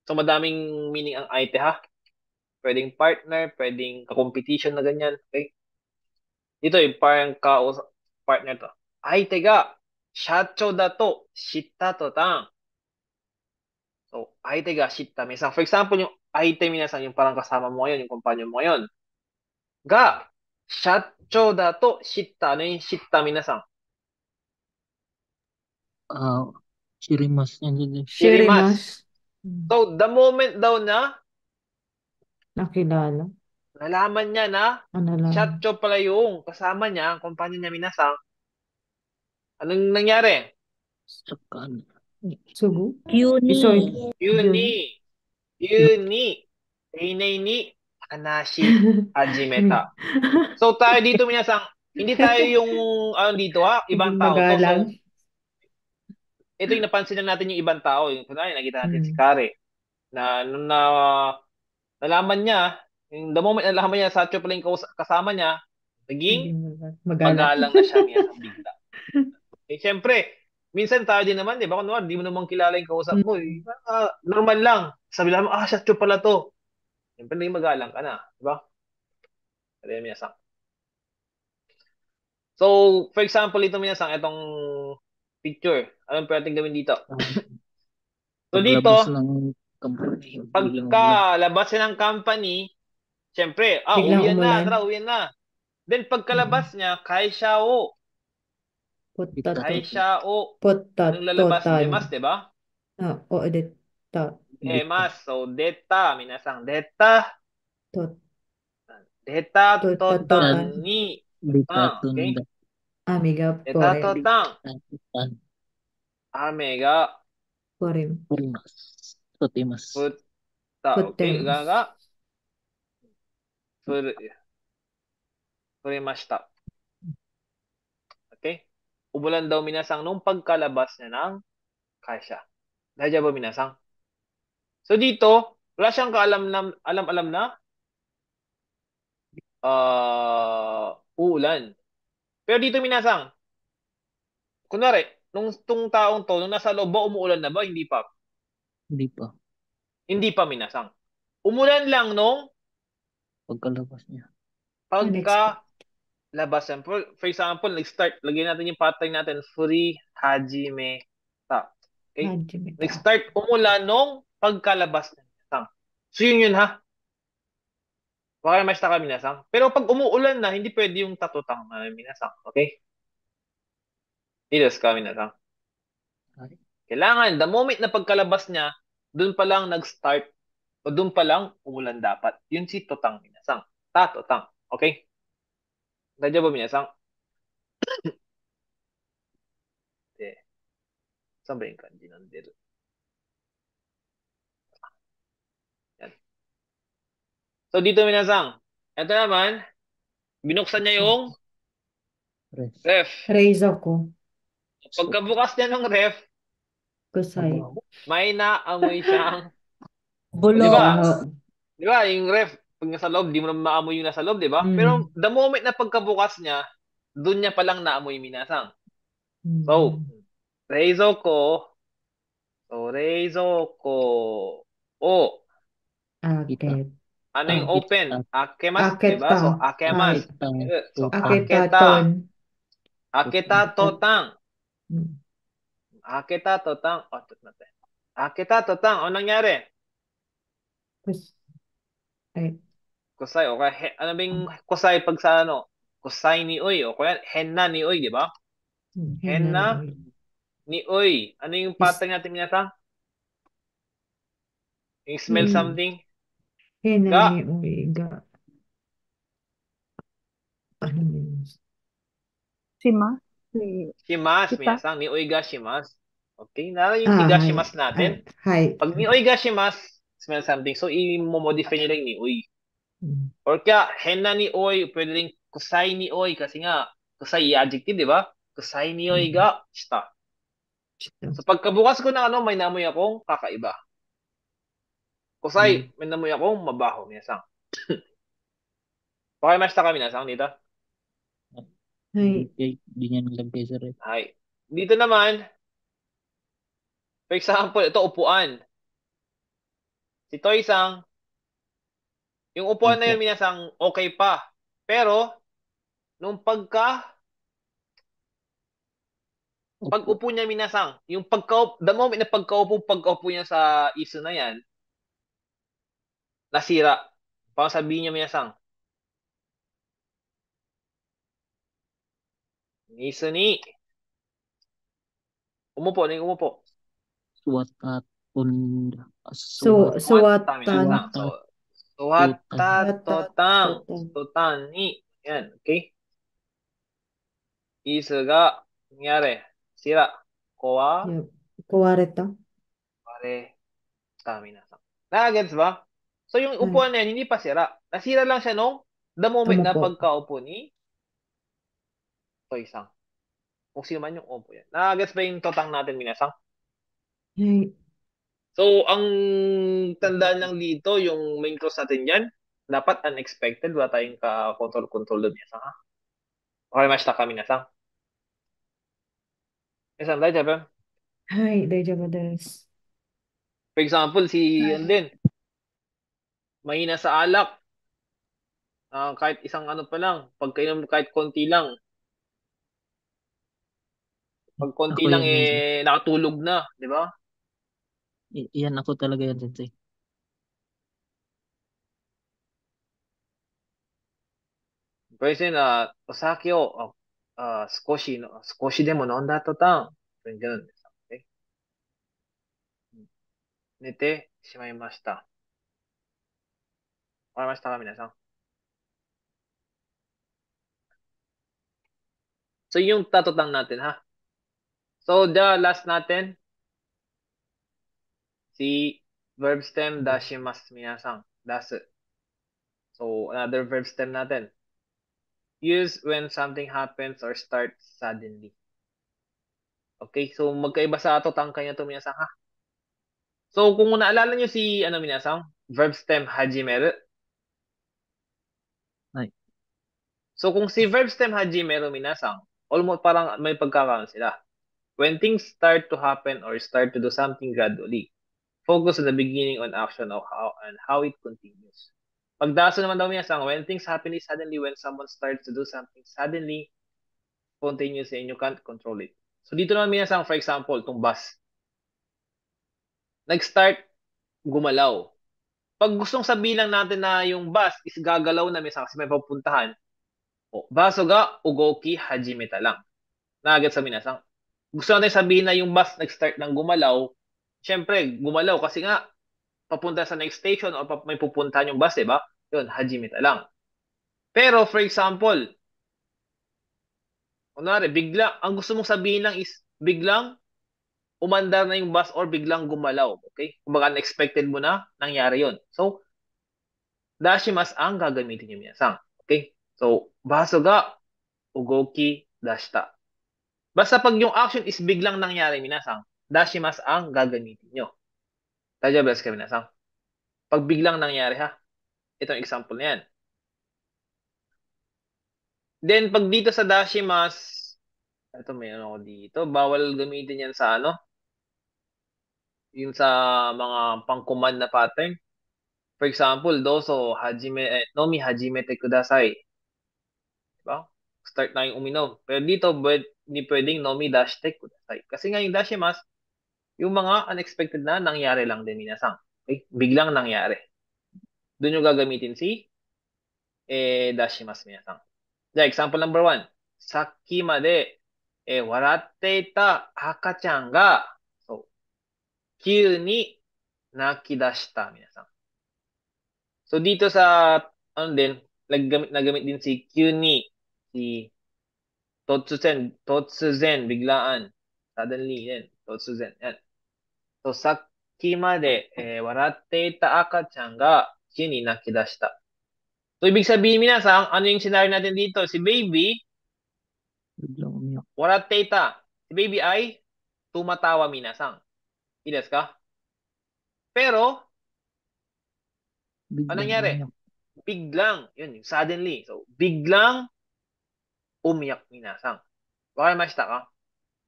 So, madaming meaning ang aite, ha? Pwedeng partner, pwedeng ka-competition na ganyan, okay? Dito, parang partner to. Aite ga, shacho da to, shitta to tang. So, aite ga, shitta minasang. For example, yung aite minasang, yung parang kasama mo ngayon, yung kumpanyo mo ngayon. Ga, shacho da to, shitta. Ano yung shitta minasang? Shirimas yan din. Shirimas. So, the moment daw na Nakilala. nalaman niya na Nalaman. Shacho pala yung kasama niya, ang kumpanya niya minasang, anong nangyari? Sakan. Sugu? Yuni. Yuni. Einay ni Anashi Hajimeta. So, tayo dito minasang, hindi tayo yung, dito ha, ibang tao to. So, ito yung napansin lang natin yung ibang tao. Yung kunwari, nakita natin si Kare. Na, nung nalaman niya, the moment na nalaman niya, Sacho pala yung kasama niya, naging magalang na siya niya bigla. Eh, syempre, minsan tayo din naman, di ba? Kunwari, di mo naman kilala yung kausap mo. Normal lang. Sabi lang mo, Sacho pala to. Syempre, naging magalang ka na. Di ba? Kaya minasang. So, for example, ito minasang, itong picture. Anong pwedeng gawin dito? So, dito, pagkalabas ng company, syempre, uwian na, tara, uwian na. Then, pagkalabas niya, kaisha o. Anong lalabas? Demas, diba? Demas. So, deta, minasang, deta. Deta, totan, ni. Okay? 雨が寝たポレ途端、Tatutan. 雨が ポレム。 Purimas. Tutimas. 降った。降って OK? ます。が降る、降りました。Okay? Umulan daw minasang nung pagkalabas niya ng kasya. Daijabo minasang. So dito, wala siyang alam-alam na uulan. Pero dito minasang, kunwari, nung tung taong to, nung nasa loob ba, umuulan na ba? Hindi pa. Hindi pa. Hindi pa minasang. Umulan lang nung Pagkalabas niya. Unexpected. pagkalabas. For example, nag-start, lagyan natin yung pattern natin, Furi, Hajime, ta. Okay? Hajimeta. Nag-start umulan nung pagkalabas ng minasang. So yun ha. Wakarimashita ka minasang. Pero pag umuulan na, hindi pwede yung tatutang na minasang. Okay? Idos ka minasang. Ay. Kailangan, the moment na pagkalabas niya, dun pa lang nag-start o dun pa lang umulan dapat. Yun si totang minasang. Tatotang. Okay? Dadya ba minasang? Eh, saan ba yung kanji ng deal? Yan. So dito minasang, ito naman, binuksan niya yung Ref. ref. Reizoko. Pagkabukas niya ng ref, Kusai. Abaw. may naamoy siyang, di Bulok. ba? Baho. Di ba, yung ref, pag nasa loob, di mo na maamoy yung nasa loob, di ba? Pero the moment na pagkabukas niya, doon niya palang naamoy minasang. So, reizoko, o, Aket. ano yung open? Akemas, Aketa. di ba? So, akemas. Aketang. So, Tutang. Aketaton. aketa totang. Hmm. Aketa totang. Oh, natin. Aketa totang. Ano nangyari? Ay. Kusay. Okay. Ano ba yung kusay pag sa ano? Kusay ni Uy. O kaya henna ni Uy, di ba? Henna ni Uy. Ano yung pattern natin minasa? Yung smell something? Henna Ga. ni Uy. Ga. Ano yun? Sima. Shimas. Kita. Minasang ni Uy ga shimas. Okay. Nara yung higa shimas natin. Hai. Pag ni Uy ga shimas, smell something. So, i-modify nyo lang ni Uy. Or kaya, henna ni Uy, pwede rin kusay ni Uy kasi nga, kusay i-adjective, di ba? Kusay ni Uy ga shita. So pagkabukas ko ng ano, may namoy akong kakaiba. Kusay, may namoy akong mabaho, minasang. Pakimashita ka, minasang, dito? Hai. Di niya nilagay sa ref. Ay. Dito naman, for example, ito upuan. Si Toy-sang, yung upuan na yun, minasang, okay pa. Pero, nung pag-upo niya, minasang, yung the moment na pagkaupo niya sa iso na yan, nasira. Parang sabihin niya, minasang, iso ni, umupo, na yung umupo. Suwatatun. Suwatan. Suwata totang ni. Yan, okay? Iso ga, nangyari, sira. Kuwareta. Pare, minasang. Nakagets ba? So yung upuan na yan, hindi pa sira. Nasira lang siya nung the moment na Umupo. pagkaupo ni Toy-sang. Kung sino man yung upo yan. Nakagets ba yung totang natin, minasang? Hai. So, ang tandaan lang dito, yung main clause natin yan, dapat unexpected. Wala tayong ka-control doon, minasang, ha? Okay, mashita ka, minasang. Minasang, dahil ba? Hai. Daijoubu desu. For example, si yun din, mahina sa alak. Kahit isang ano pa lang, pagkainom kahit konti lang. Pag konti Ako lang yan, nakatulog na, di ba? Yan ako talaga yan, Sensei. Pwede na, Osaki o, skoshi demo nonda totang. Ganun. Okay? Nete, shimaimashita. Wakamashita ka, minasan. So, yung tatutang natin, ha? So, the last natin, si verb stem dashimasu minasan. Dasu. So, another verb stem natin. Use when something happens or starts suddenly. Okay, so magkaiba sa tutang kanya to minasan, ha? So, kung naalala nyo si, minasan, verb stem hajimeru. Ay. So, kung si verb stem hajimeru minasan, almost parang may pagkakaroon sila. When things start to happen or start to do something gradually, focus on the beginning on action of how it continues. Pag daso naman daw minasan, when things happen is suddenly, when someone starts to do something suddenly, continuous and you can't control it. So, dito naman minasan, for example, itong bus. Nag-start, gumalaw. Pag gustong sabihin lang natin na yung bus is gagalaw na minsan kasi may papuntahan, baso ga ugoki hajimeta lang. Nagagets sa minasang. Gusto natin sabihin na yung bus nag-start ng gumalaw, syempre, gumalaw kasi nga, papunta sa next station o may pupuntahan yung bus, diba? Yun, hajimeta lang. Pero, for example, kunwari, bigla, ang gusto mong sabihin lang is, biglang umandar na yung bus or biglang gumalaw. Okay? Kumbaga, unexpected mo na, nangyari yun. So, dashimasu ang gagamitin niyo minasang. Okay? So, baso ga ugoki dashita. Basta pag yung action is biglang nangyari minasang, dashimasu ang gagamitin nyo. Tajabas ka minasang. Pag biglang nangyari ha, itong example na yan. Then, pag dito sa dashimasu, ito may ano ko dito, bawal gamitin yan sa yung sa mga pang-command na pattern. For example, doso, nomi hajimete kudasai. Diba? Start na yung uminom. Pero dito, hindi pwedeng nomi dashite kudasai. Kasi nga yung dashimasu, yung mga unexpected na nangyari lang din minasang. Okay? Biglang nangyari. Doon yung gagamitin si dashimasu minasang. Example number 1. Sakki made waratte ita akachan ga kyū ni nakidashita minasang. So dito sa nagamit din si kyū ni, si totsuzen, biglaan. Suddenly, yan. Totsuzen, yan. So, sakki made waratte ita akachan ga kyū ni nakidashita. So, ibig sabihin minasang, ano yung scenario natin dito? Si baby, Biglang umiyak. waratte ita. Si baby ay tumatawa minasang. Ilas ka? Pero, Biglang anong nangyari? umiyak. Biglang, yun, suddenly. So, biglang umiyak minasang. Baka mashita ka?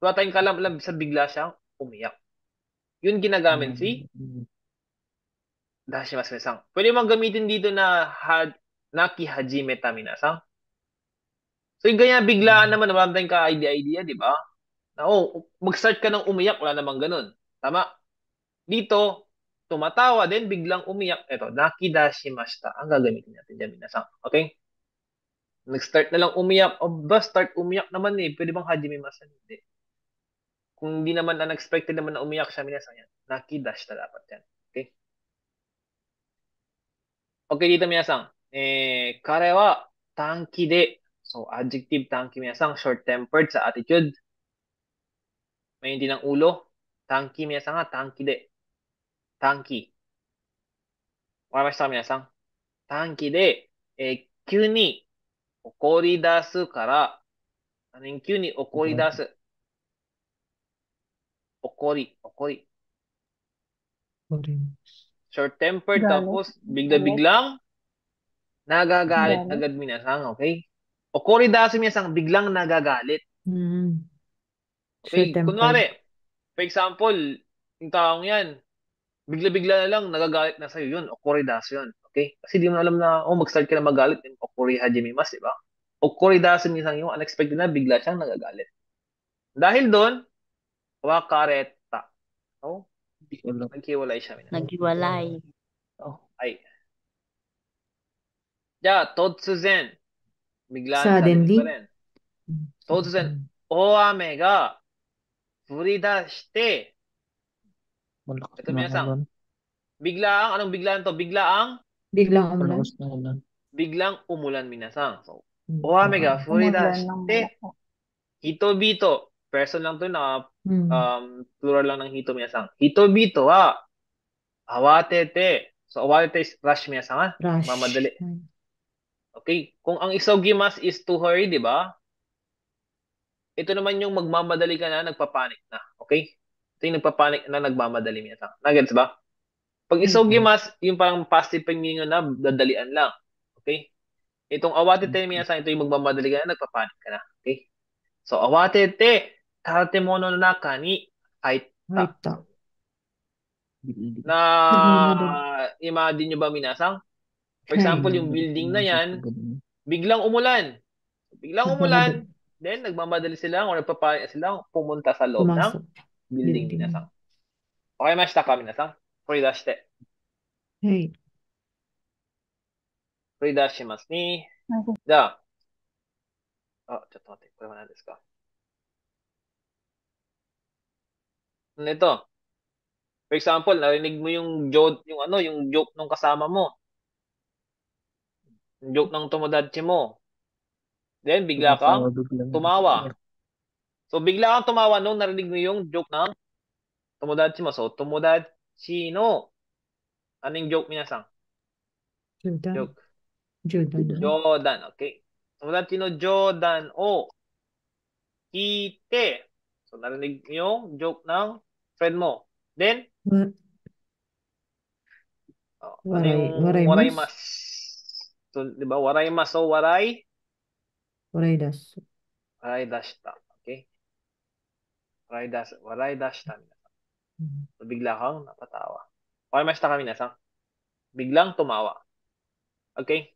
Wala tayong kalam sa bigla siyang umiyak. Yun ginagamit si dashimasu minasang. Pwede mong gamitin dito na naki hajimeta minasang. So, yung ganyan, biglaan naman, naman tayong ka-idea, di ba? Na, mag-start ka ng umiyak, wala namang ganun. Tama? Dito, tumatawa, then biglang umiyak. Ito, nakidashimashita. Ang gagamitin natin dyan, minasang. Okay? Nag-start na lang umiyak. Start umiyak naman eh. Pwede bang hajimimasu? Hindi. Kung hindi naman unexpected naman na umiyak siya, minasang yan. Nakidashita dapat yan. Okay? Okay, dito minasang. Kare wa tanki de. So, adjective tanki minasang. Short-tempered sa attitude. May hindi ng ulo. Tanki minasang nga. Tanki de. Tanki. Waramashita ka minasang. Tanki de. Kyū ni okori dasu kara. Ano yung kyū ni okori dasu? Okori. Short-tempered, Galit. tapos bigla-biglang nagagalit Galit. agad minasang, okay? Okori dasu minasang biglang nagagalit. Okay, Short-tempered. kunwari, for example, yung taong yan, bigla-bigla na lang nagagalit na sa'yo, yun, okori dasu yun. Okay? Kasi di mo alam na, mag-start ka na magalit, okori hajimimasu, di ba? Okori dasu minasang yung unexpected na bigla siyang nagagalit. Dahil doon, wakareta. Oh, naghiwalay siya minasang. Naghiwalay. Ay. Totsuzen. Biglaan Suddenly? pa rin. Totsuzen. Oame ga furidashite. Malakas Ito na minasang. ulan. Biglaang, anong biglaan to? Biglang umulan. Malakas na ulan. Biglang umulan minasang. So, oame ga Umulan ng furidashite. malakas. Hitobito. Person lang to na plural lang ng hito minasang. Hitobito wa awatete. So awatete is rush minasang, mamadali. Rush. Okay? Kung ang isogimas is to hurry, di ba? Ito naman yung magmamadali ka na, nagpapanik na. Okay? Ito yung nagpapanik na, nagmamadali minasang. Nagets ba? Pag isogimas, yung parang passive meaning na dadalian lang. Okay? Itong awatete minasang, ito yung magmamadali ka na, nagpapanik ka na. Okay? So, awatete, tatemono no naka ni haita. Haita. Na, Nagmamadali. imagine nyo ba minasang? For example, yung building na yan, biglang umulan. Biglang umulan, then nagmamadali sila o nagpapanik sila pumunta sa loob ng Pumasok. building Building. minasang. Okay, mashita ka minasang? Furidashite. Hey. Furidashimasu ni. Okay. じゃあ、ちょっと待って、これは何ですか? Ano ito? For example, narinig mo yung joke, yung joke ng kasama mo. Yung joke ng tomodachi mo. Then, bigla kang tumawa. So, bigla kang tumawa nung narinig mo yung joke ng tomodachi mo. So, tomodachi no. Anong joke minasang? Jordan. Joke. Jordan. Jodan, okay. Tomodachi no jodan o kite. So, narinig mo yung joke ng friend mo. Then, ano yung waraimas? So, di ba? Waraimas o warai? Waraidasu. Waraidashita. Okay? Waraidashita. So, bigla kang napatawa. Waraimashita kami minasang. Biglang tumawa. Okay?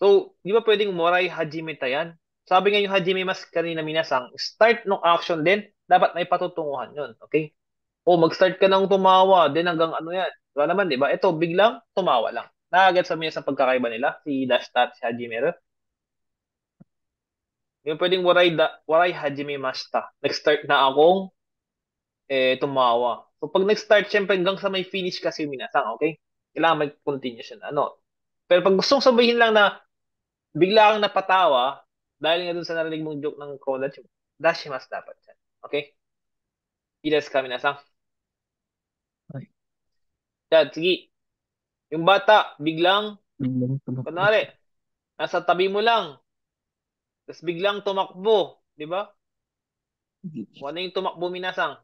So, di ba pwedeng morai hajimeta yan? Sabi nga yung hajimemas kanina minasang, start ng action din, dapat may patutunguhan yun. Okay? O, mag-start ka ng tumawa, then hanggang ano yan. Diba naman, di ba? Ito, biglang tumawa lang. Nakagets sa sa pagkakaiba nila, si Dashta at si Hajime. Yung pwedeng waray hajime mashita. Nag-start na akong tumawa. So, pag nag-start, syempre hanggang sa may finish kasi minasang, okay? Kailangan may continuation. Ano? Pero pag gustong sabihin lang na bigla kang napatawa, dahil nga dun sa narinig mong joke ng college, dashimasu dapat yan. Okay? Ilas ka minasang. Yan, sige. Yung bata, biglang, kunwari, nasa tabi mo lang, tapos biglang tumakbo, di ba? Ano yung tumakbo minasang?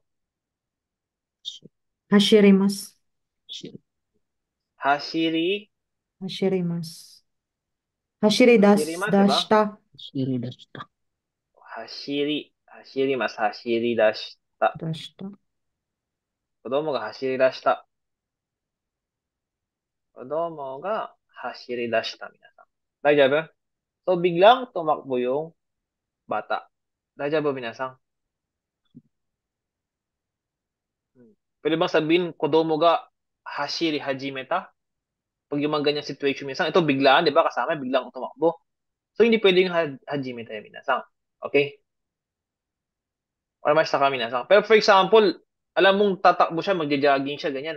Hashirimasu. Hashiri. Hashirimasu. Hashiridasu. Hashirimasu, Dashita. Hashirimasu, hashiridashita. Dashita. 子供が走り出した。子供が走り出した。皆さん。大丈夫? So, biglang tumakbo yung bata. 大丈夫, 皆さん? Pwede bang sabihin, kodomo ga hashiri hajimeta? Pag yung mga ganyang situation, minsan, ito biglaan, di ba? Kasama, biglang tumakbo. So, hindi pwede yung hajimeta yung minasang. Okay? Or mas saka minasang. Pero for example, alam mong tatakbo siya, magja-jogging siya, ganyan.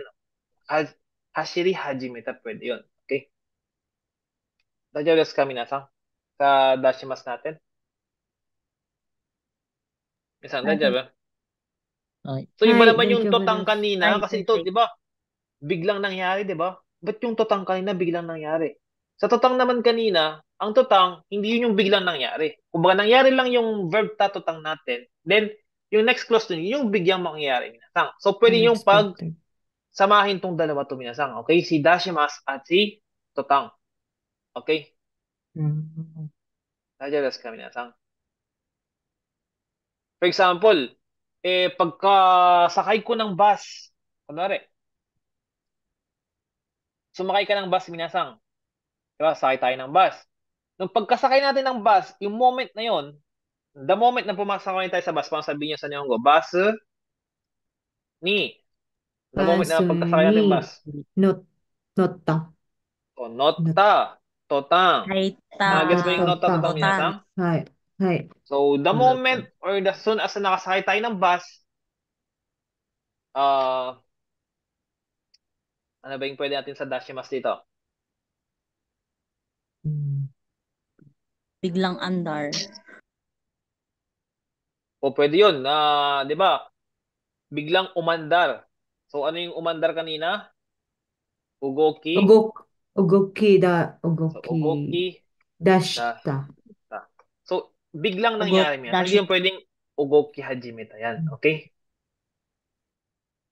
Hashiri hajimeta, pwede yun. Okay? Dajaw desu ka, minasang? Sa dashimasu natin? Minsan, dajaw ba? So, iba naman yung totang kanina, kasi ito, di ba? Biglang nangyari, di ba? Ba't yung totang kanina biglang nangyari? Sa totang naman kanina, ang totang, hindi yun yung biglang nangyari. Kumbaga, nangyari lang yung verb tatotang natin. Then, yung next clause dun, yung biglang mangyari, minasang. So, pwede yung pag samahin tong dalawa to, minasang. Okay? Si dashimasu at si totang. Okay? Dajaw ka, minasang. For example, pagka sakay ko ng bus, kunwari, sumakay ka ng bus, minasang. Diba, sakay tayo ng bus. Nung pagkasakay natin ng bus, yung moment na yon, the moment na pumasakay tayo sa bus, parang sabihin nyo sa Nihongo, bus ni. The moment na pagkasakay natin ng bus. Notta. O, notta. Totang. Nagets ba yung notta, totang, minasang? Hai. So, the moment or the soon as nakasakay tayo ng bus, ano ba yung pwede natin sa dashimasu dito? Biglang andar. O pwede yun, di ba? Biglang umandar. So ano yung umandar kanina? Ugoki. Ugoki So ugoki dashita. dashita. So biglang nangyari minasan. Hindi yung pwedeng ugoki hajimeta yan. Okay?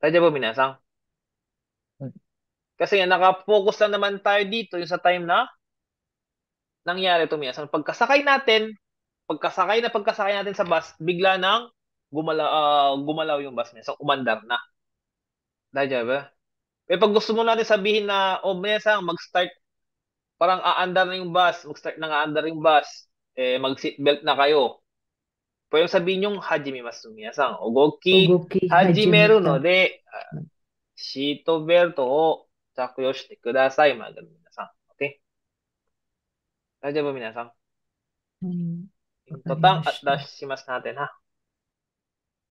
Tadya ba minasan? Kasi nga naka-focus lang naman tayo dito yung sa time na nangyari ito minasan. Pagkasakay natin sa bus, bigla nang gumalaw yung bus niya. So, umandar na. Dahil ba? Eh, pag gusto mo natin sabihin na, mayasang, mag-start, parang aandar na yung bus, mag-start na aandar yung bus, mag-seatbelt na kayo. Pwede sabihin yung hajimimasu, miyasang. Ugoki hajimeru no de, shito belto o chakyo shite kudasai. Mga ganun, minasang. Okay? Dahil ba, minasang? Yung totang at dash shimas natin, ha?